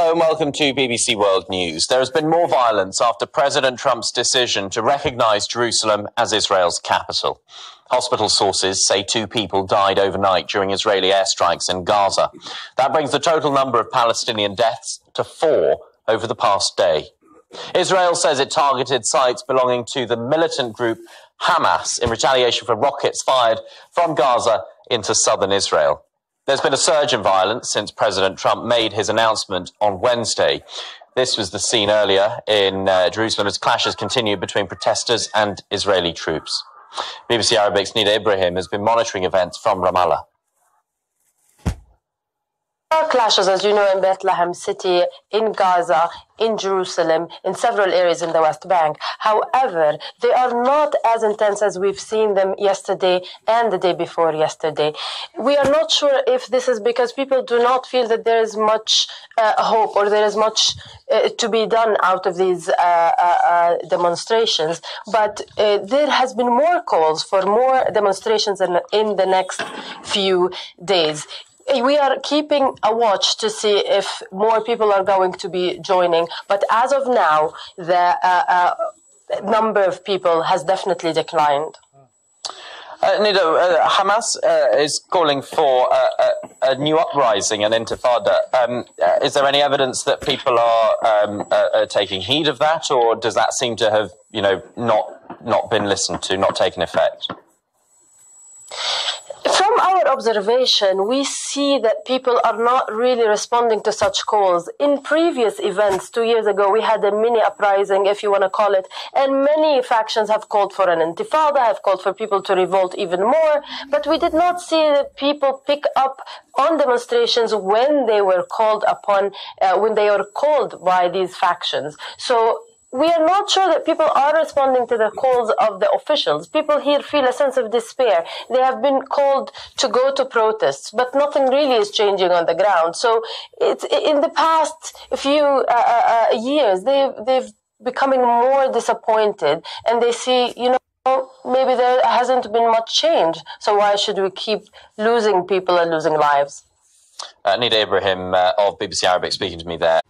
Hello and welcome to BBC World News. There has been more violence after President Trump's decision to recognise Jerusalem as Israel's capital. Hospital sources say 2 people died overnight during Israeli airstrikes in Gaza. That brings the total number of Palestinian deaths to 4 over the past day. Israel says it targeted sites belonging to the militant group Hamas in retaliation for rockets fired from Gaza into southern Israel. There's been a surge in violence since President Trump made his announcement on Wednesday. This was the scene earlier in Jerusalem as clashes continued between protesters and Israeli troops. BBC Arabic's Nida Ibrahim has been monitoring events from Ramallah. There are clashes, as you know, in Bethlehem City, in Gaza, in Jerusalem, in several areas in the West Bank. However, they are not as intense as we've seen them yesterday and the day before yesterday. We are not sure if this is because people do not feel that there is much hope or there is much to be done out of these demonstrations, but there has been more calls for more demonstrations in the next few days. We are keeping a watch to see if more people are going to be joining. But as of now, the number of people has definitely declined. Nida, Hamas is calling for a new uprising, an intifada. Is there any evidence that people are taking heed of that, or does that seem to have, not been listened to, not taken effect? From our observation, we see that people are not really responding to such calls. In previous events, 2 years ago, we had a mini uprising, if you want to call it, and many factions have called for an intifada, have called for people to revolt even more, but we did not see that people pick up on demonstrations when they were called upon, when they were called by these factions. So we are not sure that people are responding to the calls of the officials. People here feel a sense of despair. They have been called to go to protests, but nothing really is changing on the ground. So it's, in the past few years, they've becoming more disappointed, and they see, maybe there hasn't been much change. So why should we keep losing people and losing lives? Nida Ibrahim of BBC Arabic speaking to me there.